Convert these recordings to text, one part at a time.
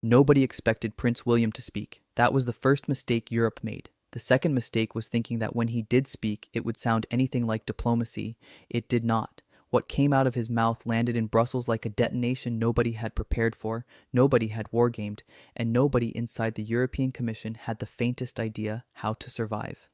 Nobody expected Prince William to speak. That was the first mistake Europe made. The second mistake was thinking that when he did speak, it would sound anything like diplomacy. It did not. What came out of his mouth landed in Brussels like a detonation nobody had prepared for, nobody had wargamed, and nobody inside the European Commission had the faintest idea how to survive.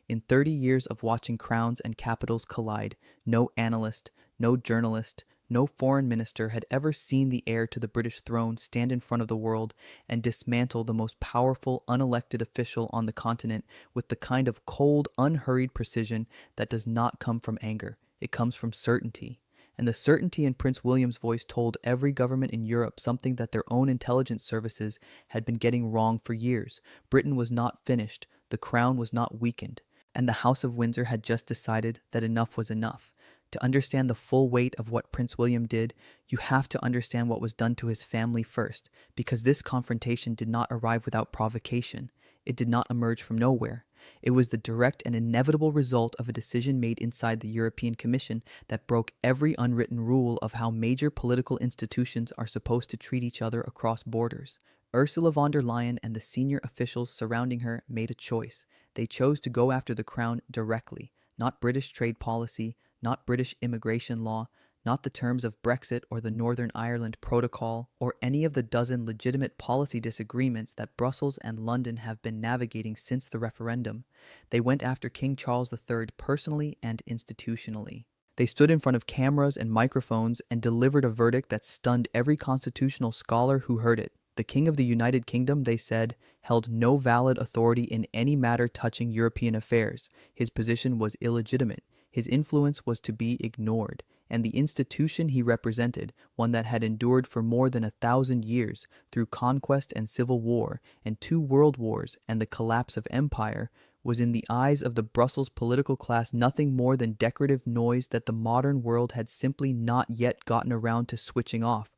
In 30 years of watching crowns and capitals collide, no analyst, no journalist, no foreign minister had ever seen the heir to the British throne stand in front of the world and dismantle the most powerful unelected official on the continent with the kind of cold, unhurried precision that does not come from anger. It comes from certainty. And the certainty in Prince William's voice told every government in Europe something that their own intelligence services had been getting wrong for years. Britain was not finished, the crown was not weakened, and the House of Windsor had just decided that enough was enough. To understand the full weight of what Prince William did, you have to understand what was done to his family first, because this confrontation did not arrive without provocation. It did not emerge from nowhere. It was the direct and inevitable result of a decision made inside the European Commission that broke every unwritten rule of how major political institutions are supposed to treat each other across borders. Ursula von der Leyen and the senior officials surrounding her made a choice. They chose to go after the crown directly, not British trade policy, not British immigration law, not the terms of Brexit or the Northern Ireland Protocol, or any of the dozen legitimate policy disagreements that Brussels and London have been navigating since the referendum. They went after King Charles III personally and institutionally. They stood in front of cameras and microphones and delivered a verdict that stunned every constitutional scholar who heard it. The King of the United Kingdom, they said, held no valid authority in any matter touching European affairs. His position was illegitimate. His influence was to be ignored, and the institution he represented, one that had endured for more than 1,000 years through conquest and civil war and 2 world wars and the collapse of empire, was in the eyes of the Brussels political class nothing more than decorative noise that the modern world had simply not yet gotten around to switching off.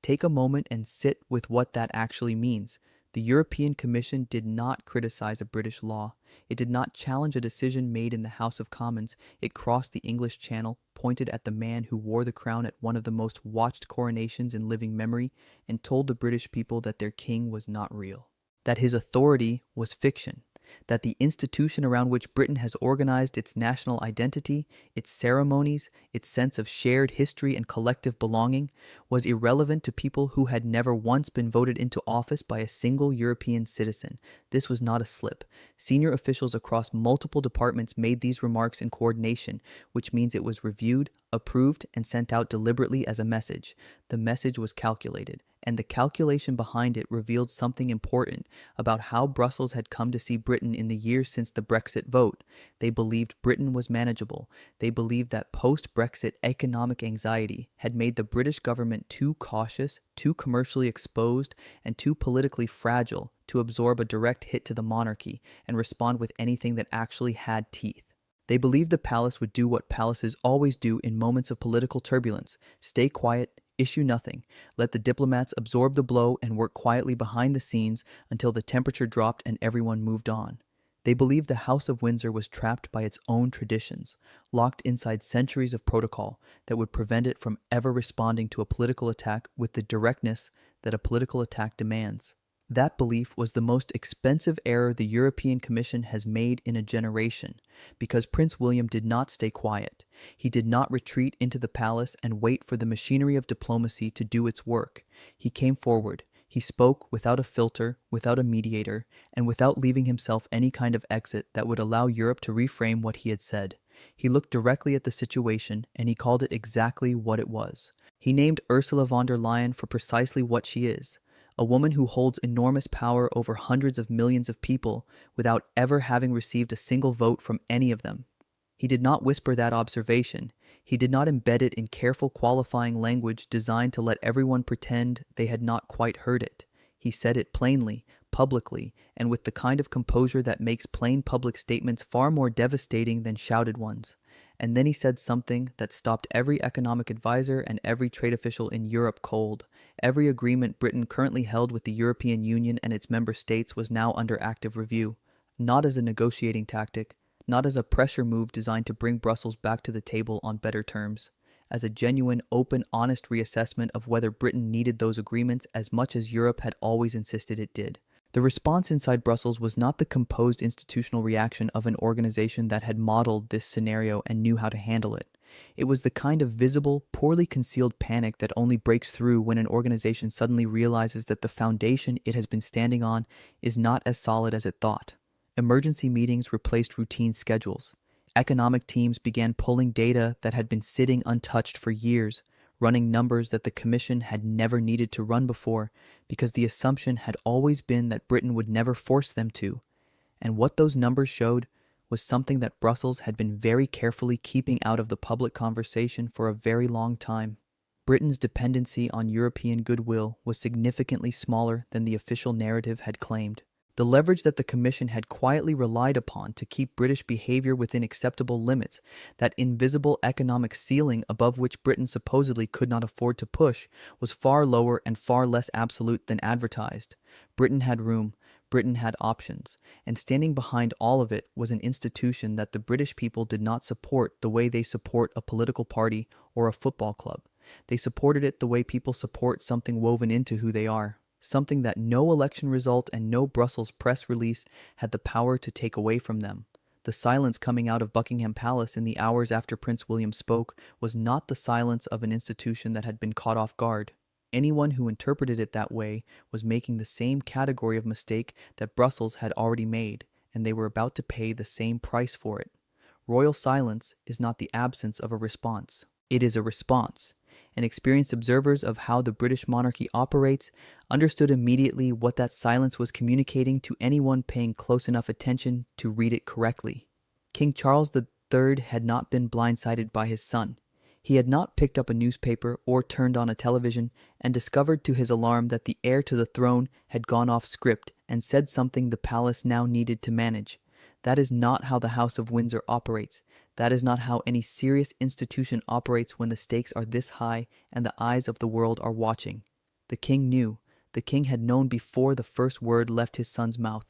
Take a moment and sit with what that actually means. The European Commission did not criticize a British law. It did not challenge a decision made in the House of Commons. It crossed the English Channel, pointed at the man who wore the crown at one of the most watched coronations in living memory, and told the British people that their king was not real, that his authority was fiction, that the institution around which Britain has organized its national identity, its ceremonies, its sense of shared history and collective belonging, was irrelevant to people who had never once been voted into office by a single European citizen. This was not a slip. Senior officials across multiple departments made these remarks in coordination, which means it was reviewed, approved, and sent out deliberately as a message. The message was calculated, and the calculation behind it revealed something important about how Brussels had come to see Britain in the years since the Brexit vote. They believed Britain was manageable. They believed that post-Brexit economic anxiety had made the British government too cautious, too commercially exposed, and too politically fragile to absorb a direct hit to the monarchy and respond with anything that actually had teeth. They believed the palace would do what palaces always do in moments of political turbulence: stay quiet, issue nothing, let the diplomats absorb the blow and work quietly behind the scenes until the temperature dropped and everyone moved on. They believed the House of Windsor was trapped by its own traditions, locked inside centuries of protocol that would prevent it from ever responding to a political attack with the directness that a political attack demands. That belief was the most expensive error the European Commission has made in a generation, because Prince William did not stay quiet. He did not retreat into the palace and wait for the machinery of diplomacy to do its work. He came forward. He spoke without a filter, without a mediator, and without leaving himself any kind of exit that would allow Europe to reframe what he had said. He looked directly at the situation, and he called it exactly what it was. He named Ursula von der Leyen for precisely what she is: a woman who holds enormous power over hundreds of millions of people without ever having received a single vote from any of them. He did not whisper that observation. He did not embed it in careful qualifying language designed to let everyone pretend they had not quite heard it. He said it plainly, publicly, and with the kind of composure that makes plain public statements far more devastating than shouted ones. And then he said something that stopped every economic advisor and every trade official in Europe cold. Every agreement Britain currently held with the European Union and its member states was now under active review, not as a negotiating tactic, not as a pressure move designed to bring Brussels back to the table on better terms. as a genuine, open, honest reassessment of whether Britain needed those agreements as much as Europe had always insisted it did. The response inside Brussels was not the composed institutional reaction of an organization that had modeled this scenario and knew how to handle it. It was the kind of visible, poorly concealed panic that only breaks through when an organization suddenly realizes that the foundation it has been standing on is not as solid as it thought. Emergency meetings replaced routine schedules. Economic teams began pulling data that had been sitting untouched for years, running numbers that the Commission had never needed to run before because the assumption had always been that Britain would never force them to. And what those numbers showed was something that Brussels had been very carefully keeping out of the public conversation for a very long time. Britain's dependency on European goodwill was significantly smaller than the official narrative had claimed. The leverage that the Commission had quietly relied upon to keep British behavior within acceptable limits, that invisible economic ceiling above which Britain supposedly could not afford to push, was far lower and far less absolute than advertised. Britain had room, Britain had options, and standing behind all of it was an institution that the British people did not support the way they support a political party or a football club. They supported it the way people support something woven into who they are. Something that no election result and no Brussels press release had the power to take away from them. The silence coming out of Buckingham Palace in the hours after Prince William spoke was not the silence of an institution that had been caught off guard. Anyone who interpreted it that way was making the same category of mistake that Brussels had already made, and they were about to pay the same price for it. Royal silence is not the absence of a response. It is a response. And experienced observers of how the British monarchy operates understood immediately what that silence was communicating to anyone paying close enough attention to read it correctly. King Charles III had not been blindsided by his son. He had not picked up a newspaper or turned on a television and discovered to his alarm that the heir to the throne had gone off script and said something the palace now needed to manage. That is not how the House of Windsor operates. That is not how any serious institution operates when the stakes are this high and the eyes of the world are watching. The king knew. The king had known before the first word left his son's mouth.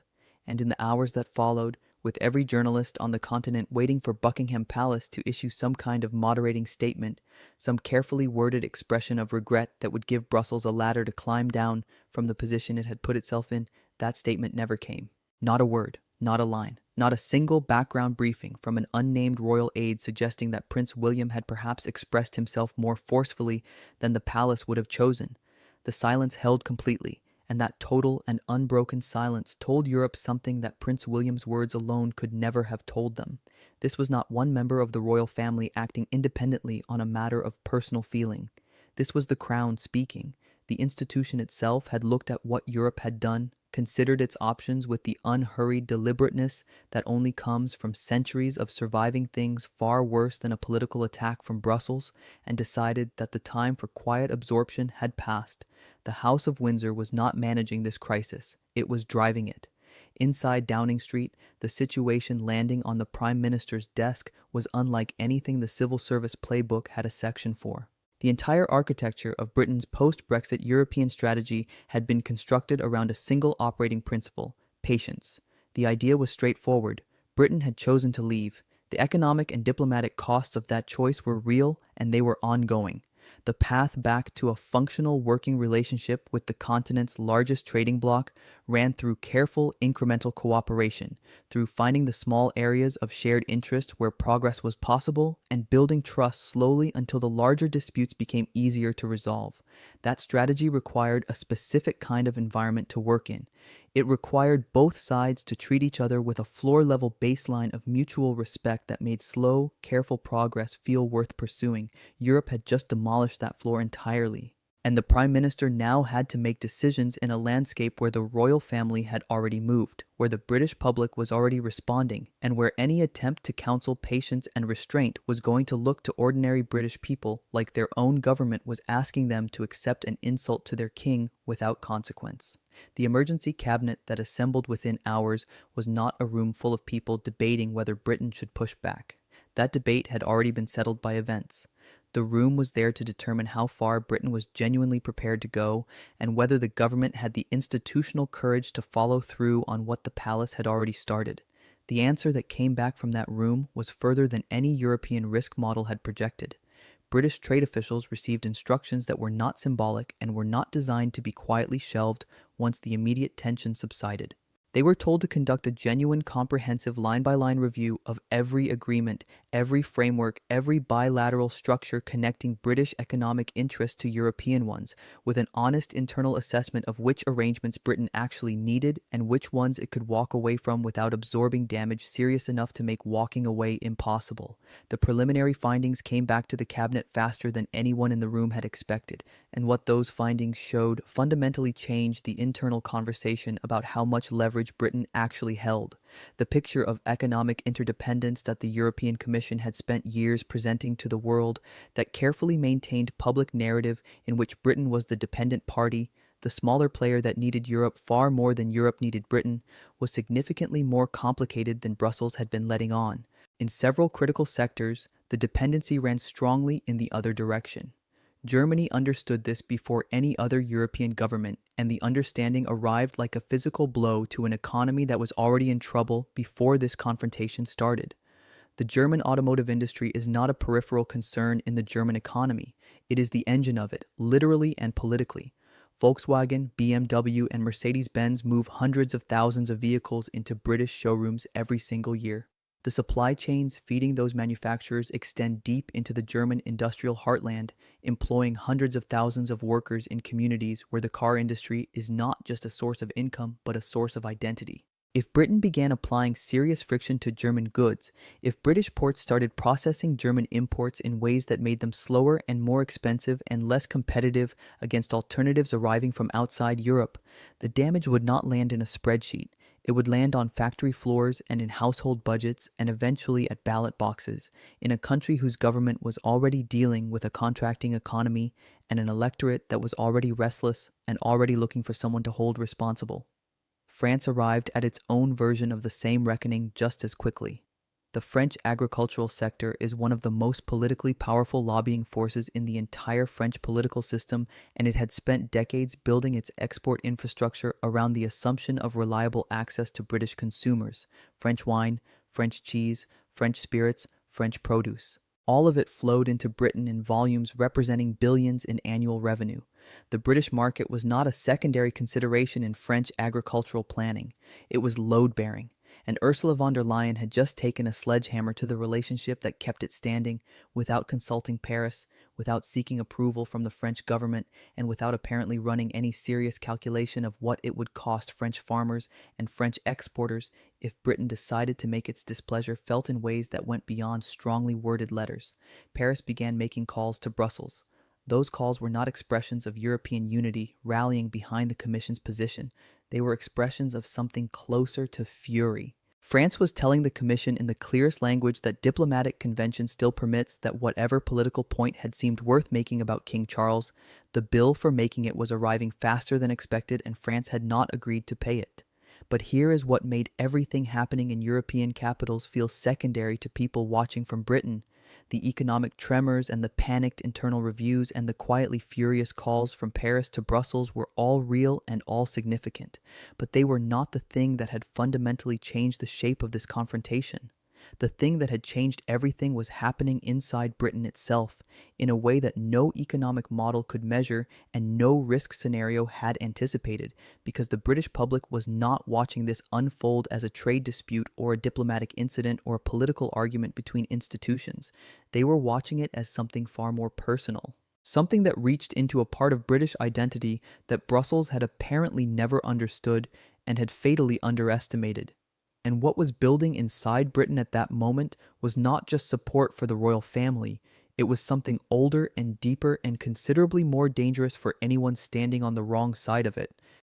And in the hours that followed, with every journalist on the continent waiting for Buckingham Palace to issue some kind of moderating statement, some carefully worded expression of regret that would give Brussels a ladder to climb down from the position it had put itself in, that statement never came. Not a word, not a line. Not a single background briefing from an unnamed royal aide suggesting that Prince William had perhaps expressed himself more forcefully than the palace would have chosen. The silence held completely, and that total and unbroken silence told Europe something that Prince William's words alone could never have told them. This was not one member of the royal family acting independently on a matter of personal feeling. This was the Crown speaking. The institution itself had looked at what Europe had done, considered its options with the unhurried deliberateness that only comes from centuries of surviving things far worse than a political attack from Brussels, and decided that the time for quiet absorption had passed. The House of Windsor was not managing this crisis. It was driving it. Inside Downing Street, the situation landing on the Prime Minister's desk was unlike anything the civil service playbook had a section for. The entire architecture of Britain's post-Brexit European strategy had been constructed around a single operating principle: patience. The idea was straightforward. Britain had chosen to leave. The economic and diplomatic costs of that choice were real, and they were ongoing. The path back to a functional working relationship with the continent's largest trading bloc ran through careful incremental cooperation, through finding the small areas of shared interest where progress was possible, and building trust slowly until the larger disputes became easier to resolve. That strategy required a specific kind of environment to work in. It required both sides to treat each other with a floor-level baseline of mutual respect that made slow, careful progress feel worth pursuing. Europe had just demolished that floor entirely. And the Prime Minister now had to make decisions in a landscape where the royal family had already moved, where the British public was already responding, and where any attempt to counsel patience and restraint was going to look to ordinary British people like their own government was asking them to accept an insult to their king without consequence. The emergency cabinet that assembled within hours was not a room full of people debating whether Britain should push back. That debate had already been settled by events. The room was there to determine how far Britain was genuinely prepared to go, and whether the government had the institutional courage to follow through on what the palace had already started. The answer that came back from that room was further than any European risk model had projected. British trade officials received instructions that were not symbolic and were not designed to be quietly shelved once the immediate tension subsided. They were told to conduct a genuine, comprehensive line-by-line review of every agreement, every framework, every bilateral structure connecting British economic interests to European ones, with an honest internal assessment of which arrangements Britain actually needed and which ones it could walk away from without absorbing damage serious enough to make walking away impossible. The preliminary findings came back to the cabinet faster than anyone in the room had expected, and what those findings showed fundamentally changed the internal conversation about how much leverage Britain actually held. The picture of economic interdependence that the European Commission had spent years presenting to the world, that carefully maintained public narrative in which Britain was the dependent party, the smaller player that needed Europe far more than Europe needed Britain, was significantly more complicated than Brussels had been letting on. In several critical sectors, the dependency ran strongly in the other direction. Germany understood this before any other European government, and the understanding arrived like a physical blow to an economy that was already in trouble before this confrontation started. The German automotive industry is not a peripheral concern in the German economy. It is the engine of it, literally and politically. Volkswagen, BMW, and Mercedes-Benz move hundreds of thousands of vehicles into British showrooms every single year. The supply chains feeding those manufacturers extend deep into the German industrial heartland, employing hundreds of thousands of workers in communities where the car industry is not just a source of income, but a source of identity. If Britain began applying serious friction to German goods, if British ports started processing German imports in ways that made them slower and more expensive and less competitive against alternatives arriving from outside Europe, the damage would not land in a spreadsheet. It would land on factory floors and in household budgets and eventually at ballot boxes, in a country whose government was already dealing with a contracting economy and an electorate that was already restless and already looking for someone to hold responsible. France arrived at its own version of the same reckoning just as quickly. The French agricultural sector is one of the most politically powerful lobbying forces in the entire French political system, and it had spent decades building its export infrastructure around the assumption of reliable access to British consumers: French wine, French cheese, French spirits, French produce. All of it flowed into Britain in volumes representing billions in annual revenue. The British market was not a secondary consideration in French agricultural planning. It was load-bearing. And Ursula von der Leyen had just taken a sledgehammer to the relationship that kept it standing, without consulting Paris, without seeking approval from the French government, and without apparently running any serious calculation of what it would cost French farmers and French exporters if Britain decided to make its displeasure felt in ways that went beyond strongly worded letters. Paris began making calls to Brussels. Those calls were not expressions of European unity rallying behind the Commission's position. They were expressions of something closer to fury. France was telling the Commission in the clearest language that diplomatic convention still permits that whatever political point had seemed worth making about King Charles, the bill for making it was arriving faster than expected and France had not agreed to pay it. But here is what made everything happening in European capitals feel secondary to people watching from Britain. The economic tremors and the panicked internal reviews and the quietly furious calls from Paris to Brussels were all real and all significant, but they were not the thing that had fundamentally changed the shape of this confrontation. The thing that had changed everything was happening inside Britain itself, in a way that no economic model could measure and no risk scenario had anticipated, because the British public was not watching this unfold as a trade dispute or a diplomatic incident or a political argument between institutions. They were watching it as something far more personal. Something that reached into a part of British identity that Brussels had apparently never understood and had fatally underestimated. And what was building inside Britain at that moment was not just support for the royal family. It was something older and deeper and considerably more dangerous for anyone standing on the wrong side of it.